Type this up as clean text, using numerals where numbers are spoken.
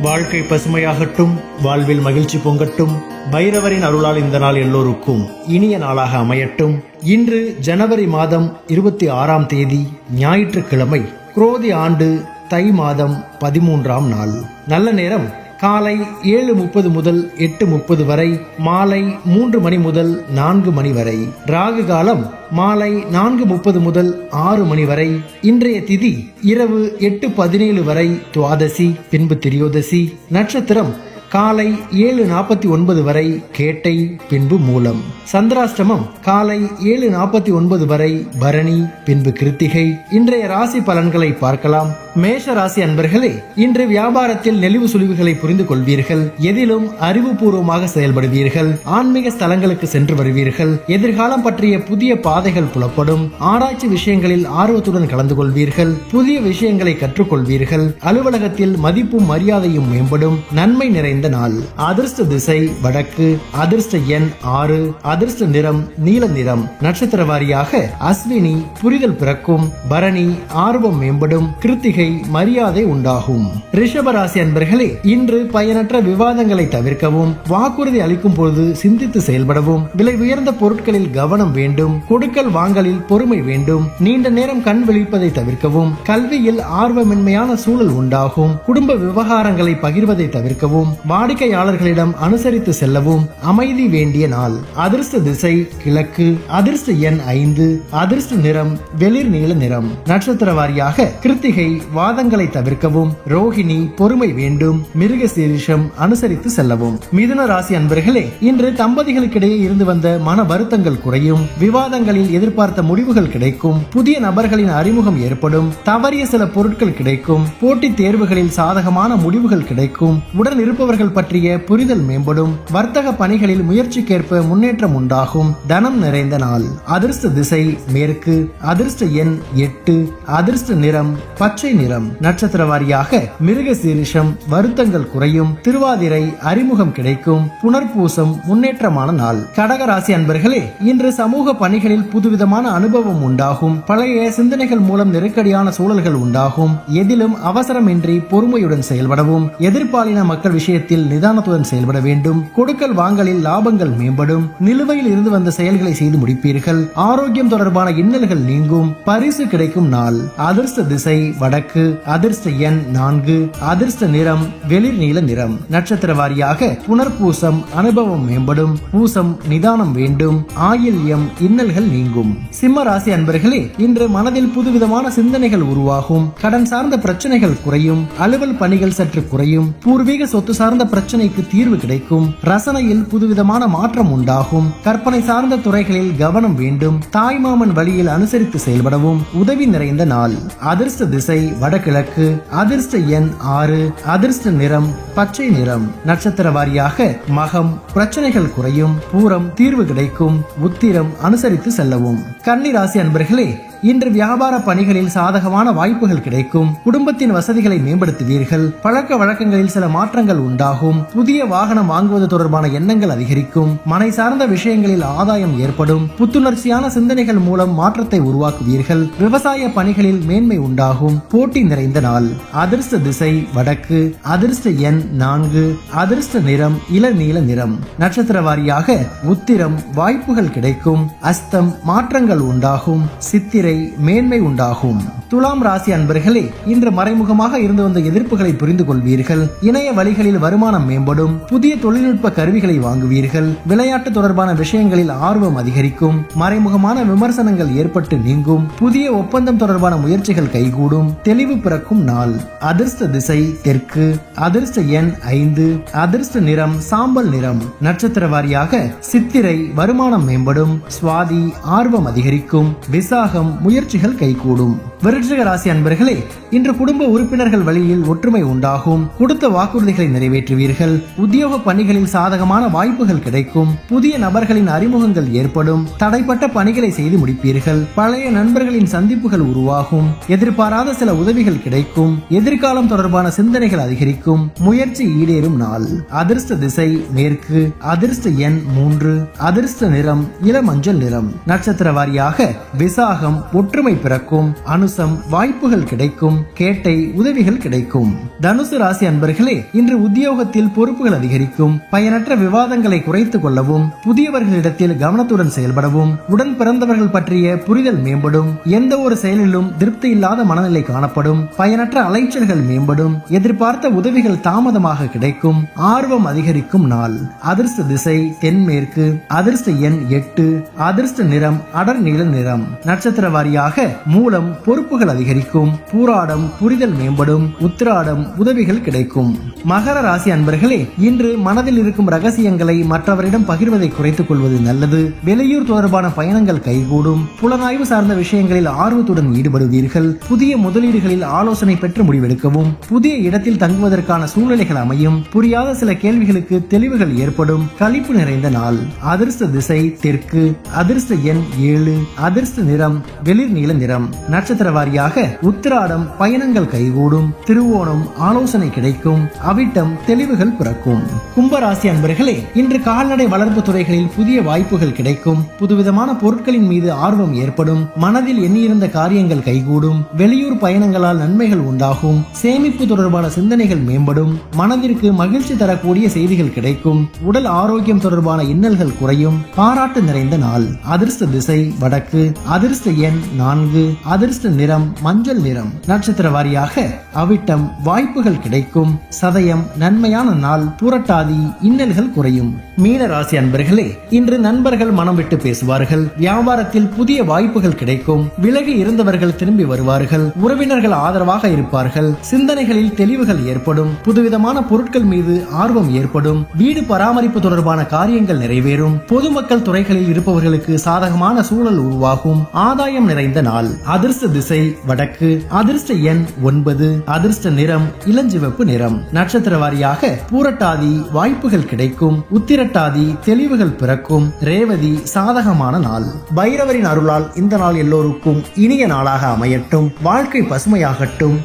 வாழ்க்கை பசுமையாகட்டும், வாழ்வில் மகிழ்ச்சி பொங்கட்டும். பைரவரின் அருளால் இந்த நாள் எல்லோருக்கும் இனிய நாளாக அமையட்டும். இன்று ஜனவரி மாதம் 26ஆம் தேதி ஞாயிற்றுக்கிழமை, குரோதி ஆண்டு தை மாதம் 13ஆம் நாள். நல்ல நேரம் காலை 7:30 முதல் 8:30 வரை, மாலை 3 மணி முதல் 4 மணி வரை. ராகு காலம் மாலை 4:30 முதல் 6 மணி வரை. இன்றைய திதி இரவு 8:17 வரை துவாதசி, பின்பு திரியோதசி. நட்சத்திரம் காலை 7:49 வரை கேட்டை, பின்பு மூலம். சந்திராஷ்டமம் காலை 7:49 வரை பரணி, பின்பு கிருத்திகை. இன்றைய ராசி பலன்களை பார்க்கலாம். மேஷ ராசி அன்பர்களே, இன்று வியாபாரத்தில் நெளிவு சுழிவுகளை புரிந்து கொள்வீர்கள். எதிலும் அறிவுபூர்வமாக செயல்படுவீர்கள். ஆன்மீக ஸ்தலங்களுக்கு சென்று வருவீர்கள். எதிர்காலம் பற்றிய புதிய பாதைகள் புலப்படும். ஆராய்ச்சி விஷயங்களில் ஆர்வத்துடன் கலந்து கொள்வீர்கள். புதிய விஷயங்களை கற்றுக்கொள்வீர்கள். அலுவலகத்தில் மதிப்பும் மரியாதையும் மேம்படும். நன்மை நிறைந்த நாள். அதிர்ஷ்ட திசை வடக்கு. அதிர்ஷ்ட எண் 6. அதிர்ஷ்ட நிறம் நீல நிறம். நட்சத்திர வாரியாக அஸ்வினி புரிதல் பிறக்கும். பரணி ஆர்வம் மேம்படும். கிருத்திகை மரியாதை உண்டாகும். ரிஷபராசி அன்பர்களே, இன்று பயனற்ற விவாதங்களை தவிர்க்கவும், வாக்குறுதி அளிக்கும் பொழுது சிந்தித்து செயல்படவும், விலை உயர்ந்த பொருட்களில் கவனம் வேண்டும். கொடுக்கல் வாங்கலில் பொறுமை வேண்டும். நீண்ட நேரம் கண் விழிப்பதை தவிர்க்கவும், கல்வியில் ஆர்வமின்மையான சூழல் உண்டாகும். குடும்ப விவகாரங்களை பகிர்வதை தவிர்க்கவும், வாடிக்கையாளர்களிடம் அனுசரித்து செல்லவும், அமைதி வேண்டிய நாள். அதிர்ஷ்ட திசை கிழக்கு. அதிர்ஷ்ட எண் 5. அதிர்ஷ்ட நிறம் வெளிர் நீல நிறம். நட்சத்திர வாரியாக கிருத்திகை வாதங்களை தவிர்க்கவும், ரோஹிணி பொறுமை வேண்டும். மிருக சீரிஷம் அனுசரித்து செல்லவும். மிதுன ராசி அன்பர்களே, இன்று தம்பதிகளுக்கிடையே இருந்து வந்த மன வருத்தங்கள் குறையும். விவாதங்களில் எதிர்பார்த்த முடிவுகள் கிடைக்கும். புதிய நபர்களின் அறிமுகம் ஏற்படும். தவறிய சில பொருட்கள் கிடைக்கும். போட்டித் தேர்வுகளில் சாதகமான முடிவுகள் கிடைக்கும். உடன் இருப்பவர்கள் பற்றிய புரிதல் மேம்படும். வர்த்தக பணிகளில் முயற்சிக்கேற்ப முன்னேற்றம் உண்டாகும். தனம் நிறைந்த நாள். அதிர்ஷ்ட திசை மேற்கு. அதிர்ஷ்ட எண் 8. அதிர்ஷ்ட நிறம் பச்சை நிறம். நட்சத்திர வாரியாக மிருக சீரிஷம் வருத்தங்கள் குறையும். திருவாதிரை அறிமுகம் கிடைக்கும். புனர்பூசம் முன்னேற்றமான நாள். கடக ராசி அன்பர்களே, இன்று சமூக பணிகளில் புதுவிதமான அனுபவம் உண்டாகும். பழைய சிந்தனைகள் மூலம் நெருக்கடியான சூழல்கள் உண்டாகும். எதிலும் அவசரமின்றி பொறுமையுடன் செயல்படவும், எதிர்பாலின மக்கள் விஷயத்தில் நிதானத்துடன் செயல்பட வேண்டும். கொடுக்கல் வாங்கலில் லாபங்கள் மேம்படும். நிலுவையில் இருந்து வந்த செயல்களை செய்து முடிப்பீர்கள். ஆரோக்கியம் தொடர்பான இன்னல்கள் நீங்கும். பரிசு கிடைக்கும் நாள். அதிர்ஷ்ட திசை வடக்கு. அதிர்ஷ்ட எண் 4. அதிர்ஷ்ட நிறம் வெளிர் நீல நிறம். நட்சத்திர வாரியாக புனர்பூசம் அனுபவம் மேம்படும். பூசம் நிதானம் வேண்டும். ஆயில்யம் இன்னல்கள் நீங்கும். சிம்ம ராசி அன்பர்களே, இன்று மனதில் புதுவிதமான சிந்தனைகள் உருவாகும். கடன் சார்ந்த பிரச்சனைகள் குறையும். அலுவல் பணிகள் சற்று குறையும். பூர்வீக சொத்து சார்ந்த பிரச்சனைக்கு தீர்வு கிடைக்கும். ரசனையில் புதுவிதமான மாற்றம் உண்டாகும். கற்பனை சார்ந்த துறைகளில் கவனம் வேண்டும். தாய்மாமன் வழியில் அனுசரித்து செயல்படவும். உதவி நிறைந்த நாள். அதிர்ஷ்ட திசை வடகிழக்கு. அதிர்ஷ்ட எண் 6. அதிர்ஷ்ட நிறம் பச்சை நிறம். நட்சத்திர வாரியாக மகம் பிரச்சனைகள் குறையும். பூரம் தீர்வு கிடைக்கும். உத்திரம் அனுசரித்து செல்லவும். கன்னி ராசி அன்பர்களே, இன்று வியாபார பணிகளில் சாதகமான வாய்ப்புகள் கிடைக்கும். குடும்பத்தின் வசதிகளை மேம்படுத்துவீர்கள். பழக்க வழக்கங்களில் சில மாற்றங்கள் உண்டாகும். புதிய வாகனம் வாங்குவது தொடர்பான எண்ணங்கள் அதிகரிக்கும். மனை சார்ந்த விஷயங்களில் ஆதாயம் ஏற்படும். புத்துணர்ச்சியான சிந்தனைகள் மூலம் மாற்றத்தை உருவாக்குவீர்கள். விவசாய பணிகளில் மேன்மை உண்டாகும். போட்டி நிறைந்த நாள். அதிர்ஷ்ட திசை வடக்கு. அதிர்ஷ்ட எண் 4. அதிர்ஷ்ட நிறம் இளநீல நிறம். நட்சத்திர வாரியாக உத்திரம் வாய்ப்புகள் கிடைக்கும். அஸ்தம் மாற்றங்கள் உண்டாகும். சித்திரை மேன்மை உண்டாகும். துலாம் ராசி அன்பர்களே, இன்று மறைமுகமாக இருந்து வந்த எதிர்ப்புகளை புரிந்து கொள்வீர்கள். இணைய வழிகளில் வருமானம் மேம்படும். புதிய தொழில்நுட்ப கருவிகளை வாங்குவீர்கள். விளையாட்டு தொடர்பான விஷயங்களில் ஆர்வம் அதிகரிக்கும். மறைமுகமான விமர்சனங்கள் ஏற்பட்டு நீங்கும். புதிய ஒப்பந்தம் தொடர்பான முயற்சிகள் கைகூடும். தெளிவு பிறக்கும் நாள். அதிர்ஷ்ட திசை தெற்கு. அதிர்ஷ்ட எண் 5. அதிர்ஷ்ட நிறம் சாம்பல் நிறம். நட்சத்திர வாரியாக சித்திரை வருமானம் மேம்படும். சுவாதி ஆர்வம் அதிகரிக்கும். விசாகம் முயற்சிகள் கைகூடும். விருச்சிக ராசி அன்பர்களே, இன்று குடும்ப உறுப்பினர்கள் வழியில் ஒற்றுமை உண்டாகும். கொடுத்த வாக்குறுதிகளை நிறைவேற்றுவீர்கள். உத்தியோக பணிகளில் சாதகமான வாய்ப்புகள் கிடைக்கும். புதிய நபர்களின் அறிமுகங்கள் ஏற்படும். தடைப்பட்ட பணிகளை செய்து முடிப்பீர்கள். பழைய நண்பர்களின் சந்திப்புகள் உருவாகும். எதிர்பாராத சில உதவிகள் கிடைக்கும். எதிர்காலம் தொடர்பான சிந்தனைகள் அதிகரிக்கும். முயற்சி ஈடேறும் நாள். அதிர்ஷ்ட திசை மேற்கு. அதிர்ஷ்ட எண் 3. அதிர்ஷ்ட நிறம் இளமஞ்சள் நிறம். நட்சத்திர வாரியாக விசாகம் ஒற்றுமை பிறக்கும். அனுச புனர்பூசம் வாய்ப்புகள் கிடைக்கும். கேட்டை உதவிகள் கிடைக்கும். தனுசு ராசி அன்பர்களே, இன்று உத்தியோகத்தில் பொறுப்புகள் அதிகரிக்கும். பயனற்ற விவாதங்களை குறைத்துக் கொள்ளவும், புதியவர்களிடத்தில் கவனத்துடன் செயல்படவும், உடன் பிறந்தவர்கள் பற்றிய புரிதல் மேம்படும். எந்த ஒரு செயலிலும் திருப்தி இல்லாத மனநிலை காணப்படும். பயனற்ற அலைச்சல்கள் மேம்படும். எதிர்பார்த்த உதவிகள் தாமதமாக கிடைக்கும். ஆர்வம் அதிகரிக்கும் நாள். அதிர்ஷ்ட திசை தென்மேற்கு. அதிர்ஷ்ட எண் 8. அதிர்ஷ்ட நிறம் அடர் நீல நிறம். நட்சத்திர வாரியாக மூலம் பொறுப்புகள் அதிகரிக்கும். பூராடம் புரிதல் மேம்படும். உத்திராடம் உதவிகள் கிடைக்கும். மகர ராசி அன்பர்களே, இன்று மனதில் இருக்கும் ரகசியங்களை மற்றவரிடம் பகிர்வதை குறைத்துக் கொள்வது நல்லது. வெளியூர் தொடர்பான பயணங்கள் கைகூடும். புலனாய்வு சார்ந்த விஷயங்களில் ஆர்வத்துடன் ஈடுபடுவீர்கள். புதிய முதலீடுகளில் ஆலோசனை பெற்று முடிவெடுக்கவும். புதிய இடத்தில் தங்குவதற்கான சூழ்நிலைகள் அமையும். புரியாத சில கேள்விகளுக்கு தெளிவுகள் ஏற்படும். களிப்பு நிறைந்த நாள். அதிர்ஷ்ட திசை தெற்கு. அதிர்ஷ்ட எண் 7. அதிர்ஷ்ட நிறம் வெளிர் நீல நிறம். நட்சத்திர வாரியாக உத்திராடம் பயணங்கள் கைகூடும். திருவோணம் ஆலோசனை கிடைக்கும். அவிட்டம் தெளிவுகள் பிறக்கும். கும்பராசி அன்பர்களே, இன்று கால்நடை வளர்ப்பு துறைகளில் புதிய வாய்ப்புகள் கிடைக்கும். புதுவிதமான பொருட்களின் மீது ஆர்வம் ஏற்படும். மனதில் எண்ணியிருந்த காரியங்கள் கைகூடும். வெளியூர் பயணங்களால் நன்மைகள் உண்டாகும். சேமிப்பு தொடர்பான சிந்தனைகள் மேம்படும். மனதிற்கு மகிழ்ச்சி தரக்கூடிய செய்திகள் கிடைக்கும். உடல் ஆரோக்கியம் தொடர்பான இன்னல்கள் குறையும். பாராட்டு நிறைந்த நாள். அதிர்ஷ்ட திசை வடக்கு. அதிர்ஷ்ட எண் 4. அதிர்ஷ்ட நிறம் மஞ்சள் நிறம். நட்சத்திர வாரியாக அவிட்டம் வாய்ப்புகள் கிடைக்கும். சதயம் நன்மையான நாள். புரட்டாதி இன்னல்கள் குறையும். மீன ராசி அன்பர்களே, இன்று நண்பர்கள் மனம் விட்டு பேசுவார்கள். வியாபாரத்தில் புதிய வாய்ப்புகள் கிடைக்கும். விலகி இருந்தவர்கள் திரும்பி வருவார்கள். உறவினர்கள் ஆதரவாக இருப்பார்கள். சிந்தனைகளில் தெளிவுகள் ஏற்படும். புதுவிதமான பொருட்கள் மீது ஆர்வம் ஏற்படும். வீடு பராமரிப்பு தொடர்பான காரியங்கள் நிறைவேறும். பொதுமக்கள் துறைகளில் இருப்பவர்களுக்கு சாதகமான சூழல் உருவாகும். ஆதாயம் நிறைந்த நாள். அதிர்ஷ்ட திசை வடக்கு. அதிர்ஷ்ட எண் 9. அதிர்ஷ்ட நிறம் இளஞ்சிவப்பு நிறம். நட்சத்திர வாரியாக பூரட்டாதி வாய்ப்புகள் கிடைக்கும். உத்திரட்டாதி தெளிவுகள் பிறக்கும். ரேவதி சாதகமான நாள். பைரவரின் அருளால் இந்த நாள் எல்லோருக்கும் இனிய நாளாக அமையட்டும். வாழ்க்கை பசுமையாகட்டும்.